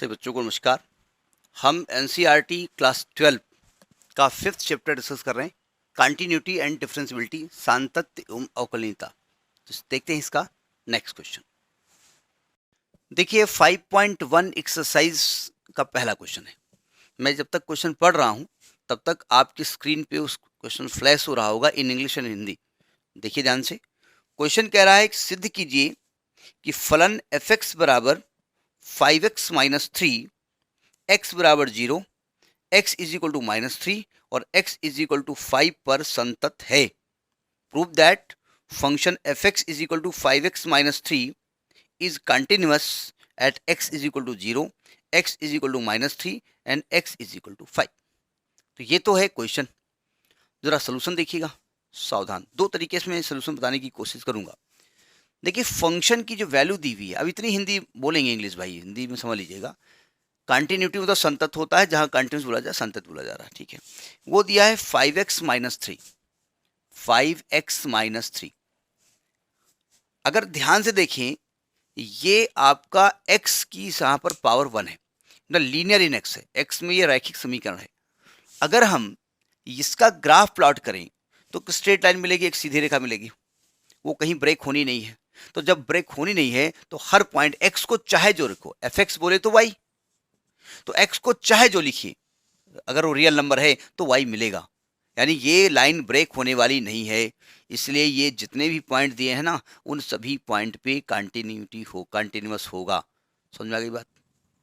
से बच्चों को नमस्कार। हम एनसीईआरटी क्लास 12 का 5th चैप्टर डिस्कस कर रहे हैं, कंटिन्यूटी एंड डिफरेंशियबिलिटी, सातत्य एवं अवकलनीयता। तो देखते हैं इसका नेक्स्ट क्वेश्चन। देखिए 5.1 एक्सरसाइज का पहला क्वेश्चन है। मैं जब तक क्वेश्चन पढ़ रहा हूं तब तक आपकी स्क्रीन पे उस क्वेश्चन फ्लैश हो रहा होगा इन इंग्लिश एंड हिंदी। देखिए ध्यान से। क्वेश्चन कह रहा है कि सिद्ध कीजिए कि फलन f(x) बराबर 5x माइनस 3, x बराबर 0, x इज इक्वल टू -3 और x इज इक्वल टू 5 पर संतत है। Prove that function f(x) is equal to 5x minus 3 is continuous at x is equal to 0, x is equal to -3 and x is equal to 5। तो ये तो है question. जरा solution देखिएगा, सावधान। दो तरीके से मैं सोल्यूशन बताने की कोशिश करूंगा। देखिए फंक्शन की जो वैल्यू दी हुई है, अब इतनी हिंदी बोलेंगे इंग्लिश भाई, हिंदी में समझ लीजिएगा। कंटिन्यूटी मतलब संतत होता है, जहां कंटिन्यूस बोला जाए संतत बोला जा रहा है, ठीक है। वो दिया है 5x माइनस 3, 5x माइनस 3। अगर ध्यान से देखें, ये आपका x की यहां पर पावर 1 है, मतलब लीनियर इन x है, x में ये रैखिक समीकरण है। अगर हम इसका ग्राफ प्लॉट करें तो स्ट्रेट लाइन मिलेगी, एक सीधी रेखा मिलेगी, वो कहीं ब्रेक होनी नहीं है। तो जब ब्रेक होनी नहीं है तो हर पॉइंट x को चाहे जो रखो, f(x) बोले तो y, तो x को चाहे जो लिखिए, अगर वो रियल नंबर है तो y मिलेगा। यानी ये लाइन ब्रेक होने वाली नहीं है, इसलिए ये जितने भी पॉइंट दिए हैं ना, उन सभी पॉइंट पे कंटिन्यूअस होगा। समझ में आ गई बात?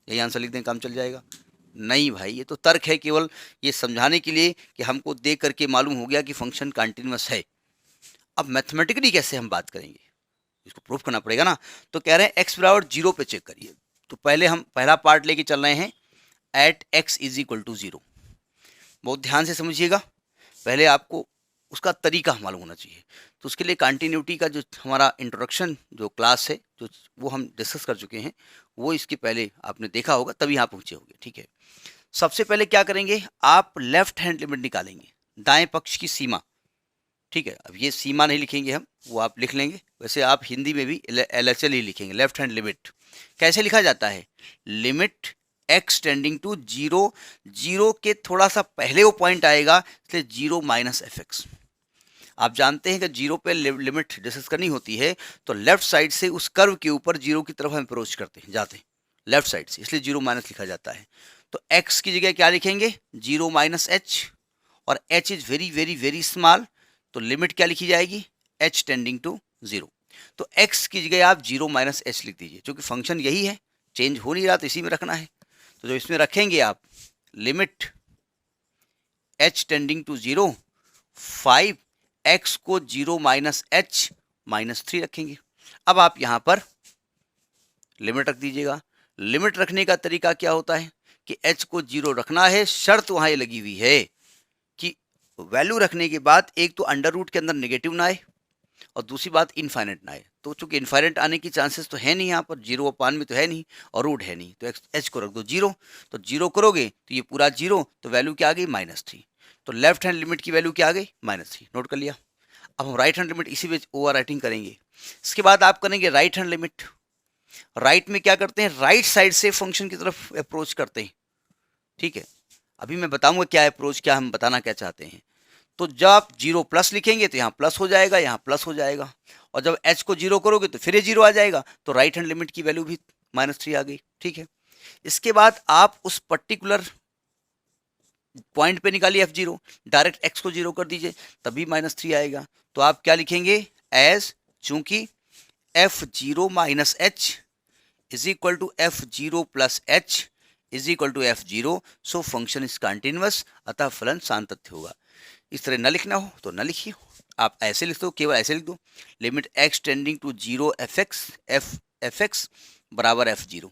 यही आंसर लिख दें, काम चल जाएगा? नहीं भाई, ये तो तर्क है, केवल ये समझाने के लिए कि हमको देख करके मालूम हो गया कि फंक्शन कंटिन्यूअस है। अब मैथमेटिकली कैसे हम बात करेंगे, इसको प्रूफ करना पड़ेगा ना। तो कह रहे हैं x बराबर 0 पे चेक करिए। तो पहले हम पहला पार्ट लेके चल रहे हैं, at x is equal to 0। बहुत ध्यान से समझिएगा, पहले आपको उसका तरीका मालूम होना चाहिए। तो उसके लिए कंटिन्यूटी का जो हमारा इंट्रोडक्शन जो क्लास है, जो वो हम डिस्कस कर चुके हैं, वो इसके पहले आपने देखा होगा, तभी यहाँ पहुँचे होंगे, ठीक है। सबसे पहले क्या करेंगे, आप लेफ्ट हैंड लिमिट निकालेंगे, दाएं पक्ष की सीमा, ठीक है। अब ये सीमा नहीं लिखेंगे हम, वो आप लिख लेंगे। वैसे आप हिंदी में भी LHL ही लिखेंगे, लेफ्ट हैंड लिमिट। कैसे लिखा जाता है, लिमिट x टेंडिंग टू 0, 0 के थोड़ा सा पहले वो पॉइंट आएगा, इसलिए 0 माइनस f(x). आप जानते हैं कि 0 पे लिमिट डिस्कस करनी होती है तो लेफ्ट साइड से उस कर्व के ऊपर 0 की तरफ हम अप्रोच करते हैं, जाते हैं लेफ्ट साइड से, इसलिए 0 माइनस लिखा जाता है। तो x की जगह क्या लिखेंगे, 0 माइनस h, और h is very very very small, तो लिमिट क्या लिखी जाएगी, h टेंडिंग टू 0। तो x की जगह आप 0 माइनस h लिख दीजिए, क्योंकि फंक्शन यही है, चेंज हो नहीं रहा तो इसी में रखना है। तो जो इसमें रखेंगे आप, limit h tending to 0, 5x को 0 माइनस h माइनस 3 रखेंगे। अब आप यहां पर लिमिट रख दीजिएगा। लिमिट रखने का तरीका क्या होता है कि h को 0 रखना है, शर्त वहां ये लगी हुई है कि वैल्यू रखने के बाद एक तो अंडर रूट के अंदर नेगेटिव ना आए और दूसरी बात इनफाइनेट ना आए। तो चूंकि इनफाइनेट आने की चांसेस तो है नहीं, यहाँ पर 0/, में तो है नहीं और रूट है नहीं, तो h को रख दो 0। तो 0 करोगे तो ये पूरा 0, तो वैल्यू क्या आ गई, -3। तो लेफ्ट हैंड लिमिट की वैल्यू क्या आ गई, -3। नोट कर लिया। अब हम राइट हैंड लिमिट इसी में ओवर राइटिंग करेंगे। इसके बाद आप करेंगे राइट हैंड लिमिट। राइट में क्या करते हैं, राइट साइड से फंक्शन की तरफ अप्रोच करते हैं, ठीक है। अभी मैं बताऊंगा क्या अप्रोच, क्या हम बताना क्या चाहते हैं। तो जब आप 0 प्लस लिखेंगे तो यहाँ प्लस हो जाएगा, यहाँ प्लस हो जाएगा, और जब h को 0 करोगे तो फिर ये 0 आ जाएगा, तो राइट हैंड लिमिट की वैल्यू भी -3 आ गई, ठीक है। इसके बाद आप उस पर्टिकुलर पॉइंट पे निकालिए f0, डायरेक्ट x को 0 कर दीजिए, तभी -3 आएगा। तो आप क्या लिखेंगे, एज चूंकि f0 minus h is equal to f0 plus h is equal to f0, so function is continuous, अतः फलन सातत्य होगा। इस तरह न लिखना हो तो न लिखिए, आप ऐसे लिख दो, केवल ऐसे लिख दो, limit x tending to 0 f(x) बराबर f0।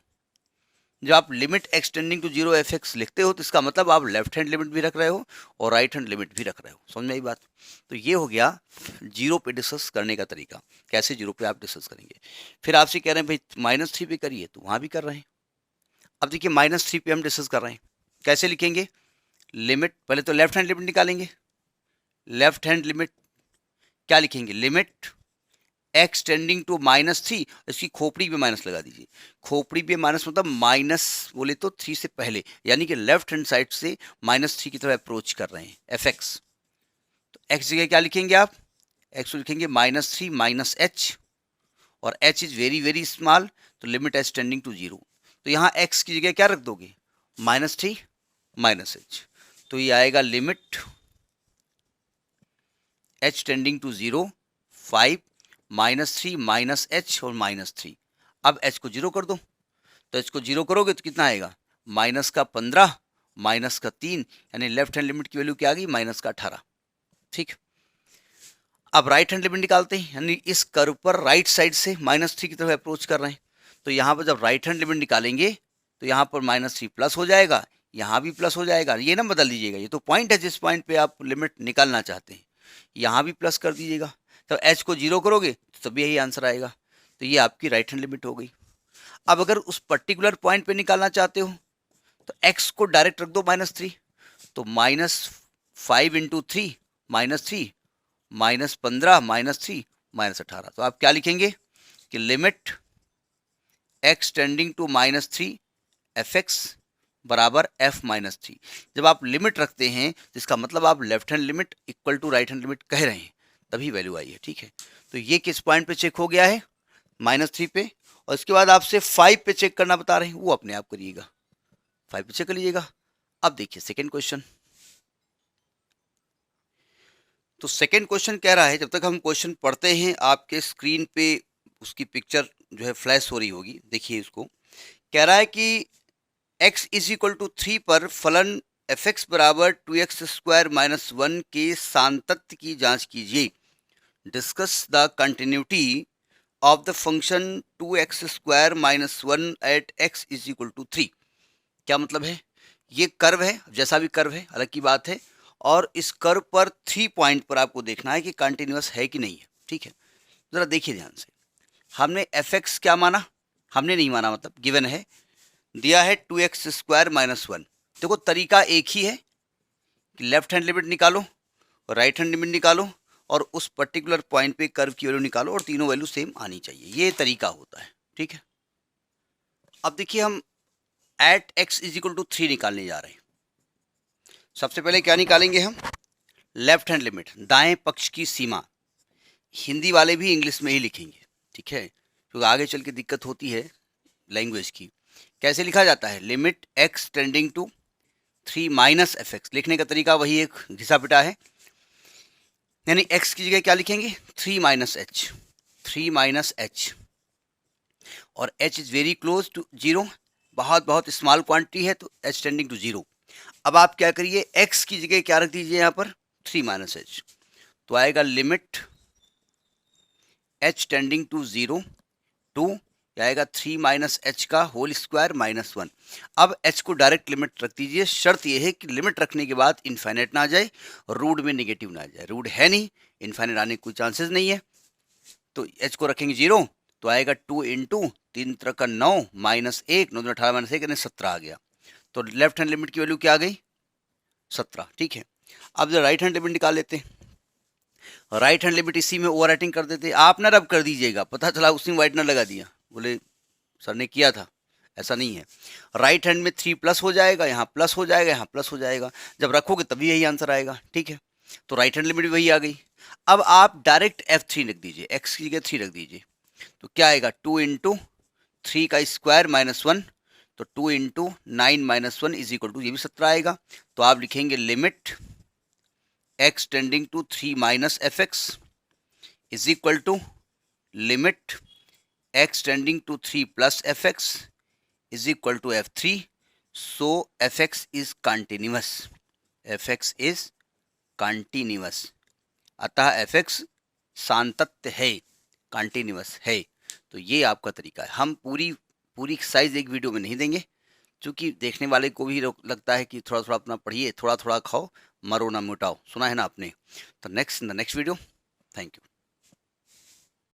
जब आप limit x tending to 0 f(x) लिखते हो तो इसका मतलब आप लेफ्ट हैंड लिमिट भी रख रहे हो और राइट हैंड लिमिट भी रख रहे हो। समझ में आई बात? तो ये हो गया 0 पे डिस्कस करने का तरीका, कैसे 0 पे आप डिस्कस करेंगे। फिर आपसे कह रहे हैं भाई -3 पे करिए, तो वहां भी कर रहे हैं। अब देखिए -3 पे हम डिस्कस कर रहे हैं, कैसे लिखेंगे, लिमिट पहले तो लेफ्ट हैंड लिमिट निकालेंगे। लेफ्ट हैंड लिमिट क्या लिखेंगे, लिमिट x टेंडिंग टू -3, इसकी खोपड़ी पे माइनस लगा दीजिए। खोपड़ी पे माइनस मतलब माइनस बोले तो 3 से पहले, यानी कि लेफ्ट हैंड साइड से -3 की तरफ अप्रोच कर रहे हैं fx। तो x जगह क्या लिखेंगे आप? x को लिखेंगे -3 माइनस h, और h is very very small, तो लिमिट h टेंडिंग टू 0। तो यहाँ x की जगह क्या रख दोगे? -3 माइनस h, तो ये आएगा limit h tending to 0 5 -3 minus h और -3। अब h को 0 कर दो, तो h को 0 करोगे तो कितना आएगा? -15 -3, यानी लेफ्ट हैंड लिमिट की वैल्यू क्या आ गई? -18। ठीक, अब राइट हैंड लिमिट निकालते हैं, यानी इस कर्व पर राइट साइड से -3 की तरफ अप्रोच कर रहे हैं। तो यहाँ पर जब राइट हैंड लिमिट निकालेंगे तो यहाँ पर -3 प्लस हो जाएगा, यहाँ भी प्लस हो जाएगा। ये ना बदल दीजिएगा, ये तो पॉइंट है जिस पॉइंट पे आप लिमिट निकालना चाहते हैं, यहाँ भी प्लस कर दीजिएगा। तो h को 0 करोगे तो तभी यही आंसर आएगा। तो ये आपकी राइट हैंड लिमिट हो गई। अब अगर उस पर्टिकुलर पॉइंट पे निकालना चाहते हो तो x को डायरेक्ट रख दो -3, तो -5 इंटू 3 -3 -15 -3 -18। तो आप क्या लिखेंगे कि limit x tending to -3 fx बराबर f -3। जब आप लिमिट रखते हैं तो इसका मतलब आप left hand limit equal to right hand limit कह रहे हैं, तभी वैल्यू आई है। ठीक है, तो ये किस पॉइंट पे चेक हो गया है? -3 पे। और इसके बाद आपसे 5 पे चेक करना बता रहे हैं, वो अपने आप करिएगा, 5 पे चेक कर लीजिएगा। अब देखिए सेकेंड क्वेश्चन। तो सेकेंड क्वेश्चन कह रहा है, जब तक हम क्वेश्चन पढ़ते हैं आपके स्क्रीन पे उसकी पिक्चर जो है फ्लैश हो रही होगी, देखिए इसको। कह रहा है कि x इज इक्वल टू 3 पर फलन fx बराबर 2x² - 1 के सान्तत्य की जांच कीजिए। Discuss the continuity of the function 2x² - 1 at x is equal to 3। क्या मतलब है? ये कर्व है, जैसा भी कर्व है अलग की बात है, और इस कर्व पर 3 पॉइंट पर आपको देखना है कि कंटिन्यूअस है कि नहीं है। ठीक है, जरा देखिए ध्यान से। हमने fx क्या माना? हमने नहीं माना, मतलब गिवन है, दिया है 2x² - 1। देखो तरीका एक ही है कि लेफ्ट हैंड लिमिट निकालो, राइट हैंड लिमिट निकालो, और उस पर्टिकुलर पॉइंट पे कर्व की वैल्यू निकालो, और तीनों वैल्यू सेम आनी चाहिए। ये तरीका होता है। ठीक है, अब देखिए हम at x is equal to 3 निकालने जा रहे हैं। सबसे पहले क्या निकालेंगे हम? लेफ्ट हैंड लिमिट, दाएं पक्ष की सीमा। हिंदी वाले भी इंग्लिश में ही लिखेंगे, ठीक है, क्योंकि आगे चल के दिक्कत होती है लैंग्वेज की। कैसे लिखा जाता है? Limit x tending to 3 minus fx। लिखने का तरीका वही एक घिसा पिटा है, यानी x की जगह क्या लिखेंगे? 3 माइनस h, 3 माइनस h, और h is very close to 0, बहुत बहुत स्मॉल क्वांटिटी है, तो h टेंडिंग टू 0। अब आप क्या करिए, x की जगह क्या रख दीजिए यहाँ पर? 3 माइनस h, तो आएगा limit h tending to 0 two आएगा 3 माइनस h का होल स्क्वायर -1। अब h को डायरेक्ट लिमिट रख दीजिए। शर्त यह है कि लिमिट रखने के बाद इनफाइनाइट ना आ जाए, रूट में नेगेटिव ना आ जाए। रूट है नहीं, इनफाइनाइट आने के कोई चांसेस नहीं है, तो h को रखेंगे 0, तो आएगा 2 इंटू 3 3 का 9 -1, 9 18 -1 यानी 17 आ गया। तो लेफ्ट हैंड लिमिट की वैल्यू क्या आ गई? 17। ठीक है, अब जो राइट हैंड लिमिट निकाल लेते हैं। राइट हैंड लिमिट इसी में ओवर राइटिंग कर देते। आप ना रब कर दीजिएगा, पता चला उसी में वाइटनर लगा दिया, बोले सर ने किया था, ऐसा नहीं है। राइट हैंड में 3 प्लस हो जाएगा, यहाँ प्लस हो जाएगा, यहाँ प्लस हो जाएगा, जब रखोगे तभी यही आंसर आएगा। ठीक है, तो राइट हैंड लिमिट भी वही आ गई। अब आप डायरेक्ट f3 रख दीजिए, x की जगह 3 रख दीजिए, तो क्या आएगा? 2 इंटू 3 का स्क्वायर -1, तो 2 इंटू 9 -1 इज इक्वल टू, ये भी 17 आएगा। तो आप लिखेंगे limit x tending to 3 minus fx is equal to limit x tending to 3 plus fx is equal to f3। So fx is continuous, fx is continuous, अतः fx सान्तत्य है, continuous है। तो ये आपका तरीका है। हम पूरी एक्सरसाइज एक वीडियो में नहीं देंगे, क्योंकि देखने वाले को भी लगता है कि थोड़ा थोड़ा अपना पढ़िए, थोड़ा थोड़ा खाओ, मरो ना मोटाओ, सुना है ना आपने। तो next in the next video, thank you.